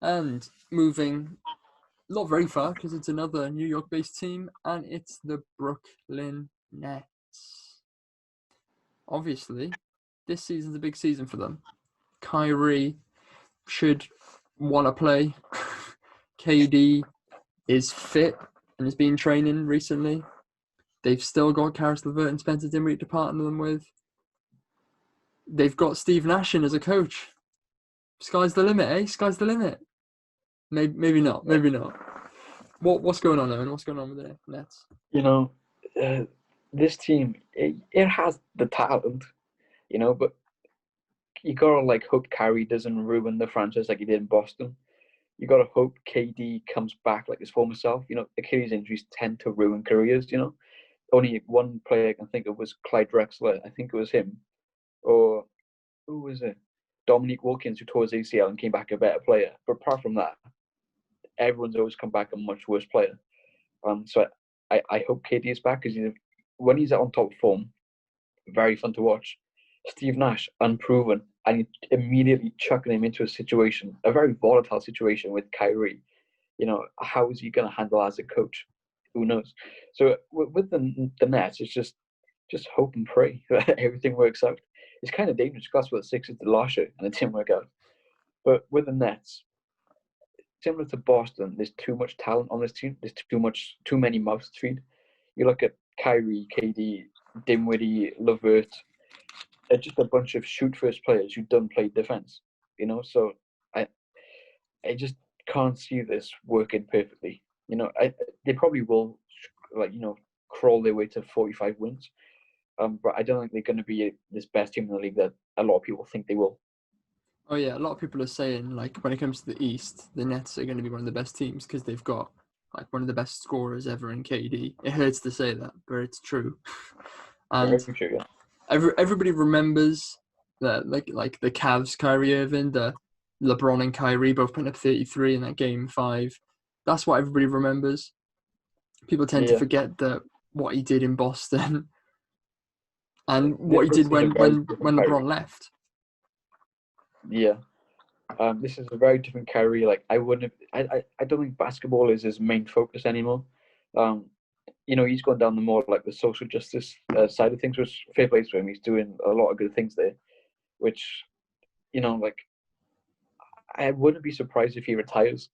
And moving not very far because it's another New York-based team, and it's the Brooklyn Nets. Obviously, this season's a big season for them. Kyrie should want to play. KD is fit and has been training recently. They've still got Caris LeVert and Spencer Dinwiddie to partner them with. They've got Steve Nash in as a coach. Sky's the limit, eh? Sky's the limit. Maybe not. Maybe not. What's going on, Owen? What's going on with the Nets? This team, it has the talent, but you gotta hope Kyrie doesn't ruin the franchise like he did in Boston. You gotta hope KD comes back like his former self. Achilles injuries tend to ruin careers. Only one player I can think of was Clyde Drexler. I think it was him, or who was it? Dominique Wilkins, who tore his ACL and came back a better player. But apart from that, everyone's always come back a much worse player. So I hope KD is back because when he's on top form, very fun to watch. Steve Nash, unproven, and immediately chucking him into a very volatile situation with Kyrie. How is he going to handle as a coach? Who knows? So with the Nets, it's just hope and pray that everything works out. It's kind of dangerous because that's what the Sixers did last year, and it didn't work out. But with the Nets, similar to Boston, there's too much talent on this team. There's too many mouths to feed. You look at Kyrie, KD, Dinwiddie, LeVert. They're just a bunch of shoot-first players who don't play defense. So I just can't see this working perfectly. They probably will, crawl their way to 45 wins. But I don't think they're going to be this best team in the league that a lot of people think they will. Oh yeah, a lot of people are saying when it comes to the East, the Nets are going to be one of the best teams because they've got one of the best scorers ever in KD. It hurts to say that, but it's true. And Very true, yeah. everybody remembers that like the Cavs, Kyrie Irving, the LeBron and Kyrie both putting up 33 in that game 5. That's what everybody remembers. People tend to forget that what he did in Boston and what he did when LeBron left. Yeah. This is a very different Kyrie. I don't think basketball is his main focus anymore. He's gone down the more the social justice side of things, which fair play to him. He's doing a lot of good things there, which, I wouldn't be surprised if he retires,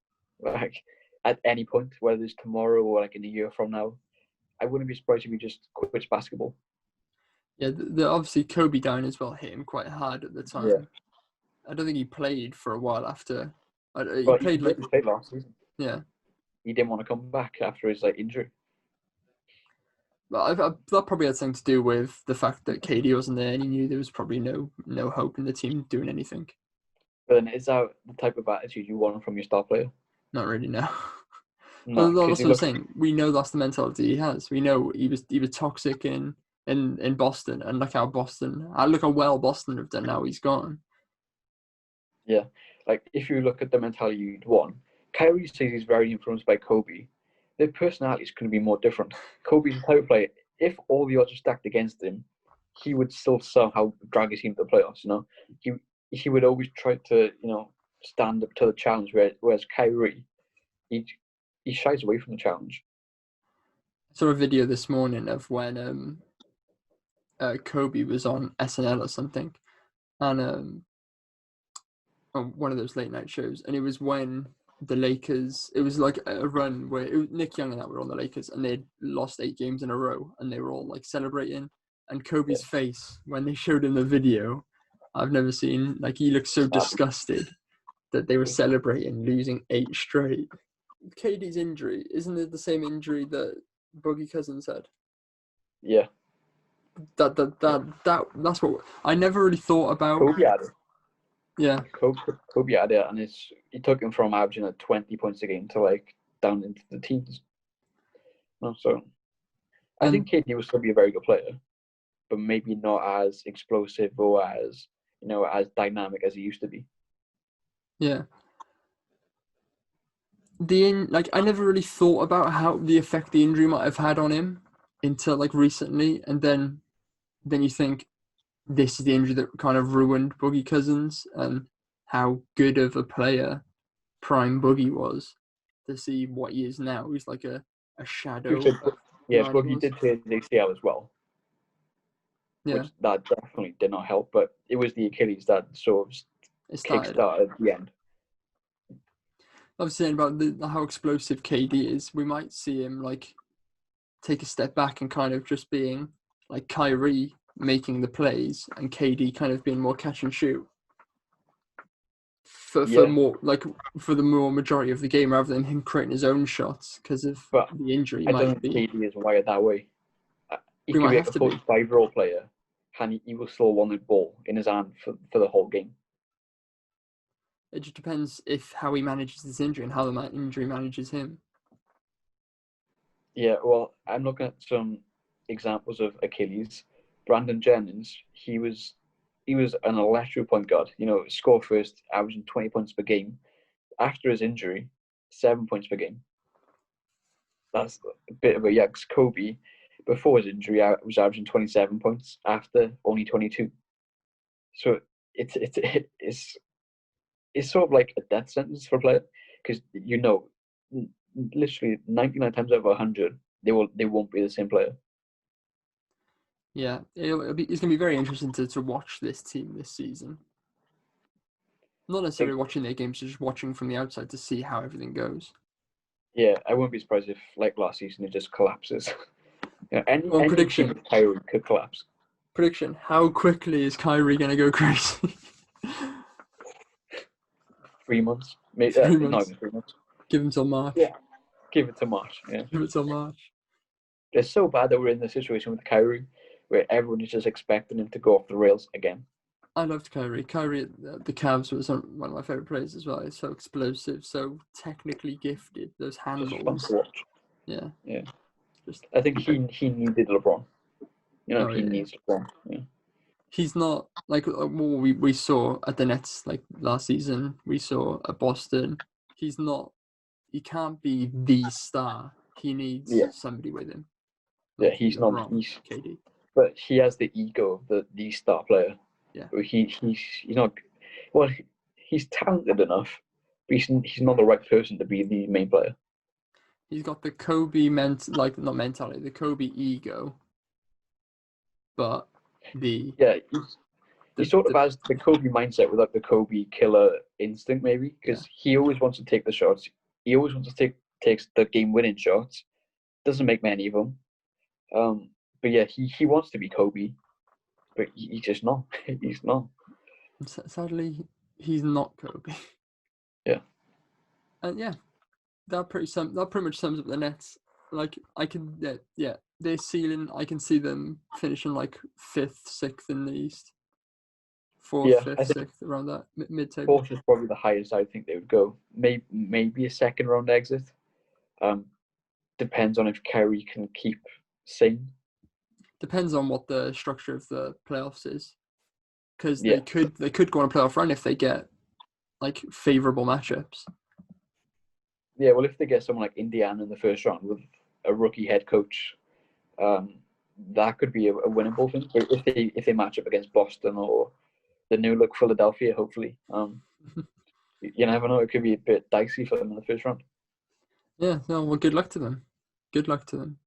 at any point, whether it's tomorrow or in a year from now. I wouldn't be surprised if he just quits basketball. Yeah, obviously Kobe down as well hit him quite hard at the time. Yeah. I don't think he played for a while after. He played last season. Yeah. He didn't want to come back after his injury. But that probably had something to do with the fact that KD wasn't there and he knew there was probably no hope in the team doing anything. But then is that the type of attitude you want from your star player? Not really, no. No, but that's what I'm saying. We know that's the mentality he has. We know he was toxic in Boston, and look how well Boston have done now he's gone. Yeah, if you look at the mentality you'd want, Kyrie says he's very influenced by Kobe. Their personalities couldn't be more different. Kobe's the type of player, if all the odds are stacked against him, he would still somehow drag his team to the playoffs. He would always try to stand up to the challenge. Whereas Kyrie, he shies away from the challenge. I saw a video this morning of when Kobe was on SNL or something, and on one of those late night shows, and it was when the Lakers, it was like a run where Nick Young and that were on the Lakers, and they'd lost 8 games in a row, and they were all celebrating, and Kobe's face when they showed him the video, I've never seen, he looked so disgusted that they were celebrating losing 8 straight. KD's injury, isn't it the same injury that Boogie Cousins had? Yeah. That's what I never really thought about. Kobe had it. Yeah. Kobe had it, and he took him from averaging 20 points a game to down into the teens. So I think KD will still be a very good player, but maybe not as explosive or as as dynamic as he used to be. Yeah. I never really thought about how the effect the injury might have had on him until recently, and then you think this is the injury that kind of ruined Boogie Cousins and how good of a player prime Boogie was to see what he is now. He's like a shadow Who said- of yeah, the man he Boogie was. did tear his ACL as well, Yeah, which that definitely did not help. But it was the Achilles that sort of it started. kick-started at the end. I was saying about how explosive KD is. We might see him like take a step back and kind of just being like Kyrie making the plays and KD kind of being more catch and shoot for Yeah. more like for the more majority of the game rather than him creating his own shots because of But the injury. I Might don't think be. KD is wired that way. He We could might be have like a to be. 45-year-old player, and he will still want the ball in his hand for the whole game. It just depends if how he manages his injury and how the injury manages him. Yeah, well, I'm looking at some examples of Achilles. Brandon Jennings, he was an electric point guard. You know, score first, averaging 20 points per game. After his injury, 7 points per game. That's a bit of a yucks. Kobe, before his injury, was averaging 27 points. After, only 22. So it's sort of like a death sentence for a player because you know, literally 99 times out of 100, they won't be the same player. Yeah, it's going to be very interesting to watch this team this season. Not necessarily watching their games, just watching from the outside to see how everything goes. Yeah, I wouldn't be surprised if, like last season, it just collapses. You know, any prediction. team with Kyrie could collapse. Prediction: how quickly is Kyrie going to go crazy? 3 months, maybe 3 not months. even 3 months. Give him till March. Yeah, give it to March. Yeah, Give it till March. it's so bad that we're in the situation with Kyrie where everyone is just expecting him to go off the rails again. I loved Kyrie. Kyrie at the Cavs was one of my favorite players as well. He's so explosive, so technically gifted. Those Just fun handles. to watch. Yeah. Yeah. Just I think he needed LeBron. You know, Oh, he yeah. needs LeBron. Yeah. He's not like what we saw at the Nets like last season. We saw at Boston. He's not. He can't be the star. He needs Yeah. somebody with him. Yeah, Like he's LeBron, not. He's, KD. but he has the ego of the star player. Yeah. He's not. Well, he's talented enough, but he's not the right person to be the main player. He's got the Kobe not mentality, the Kobe ego, but He sort of has the Kobe mindset without the Kobe killer instinct, maybe, because he always wants to take the shots. He always wants to takes the game-winning shots. Doesn't make many of them. But yeah, he wants to be Kobe, but he's just not. He's not. Sadly, he's not Kobe. Yeah. And yeah, that pretty much sums up the Nets. Like I can, their ceiling. I can see them finishing like 5th, 6th in the East. 4th, 5th, 6th, around that mid-table. 4th is probably the highest I think they would go. Maybe a second round exit. Depends on if Kyrie can keep sane. Depends on what the structure of the playoffs is, because they could go on a playoff run if they get like favorable matchups. Yeah, well, if they get someone like Indiana in the first round with a rookie head coach, that could be a winnable thing. If they match up against Boston or the new look Philadelphia, hopefully, you never know. It could be a bit dicey for them in the first round. Yeah, no, well, good luck to them. Good luck to them.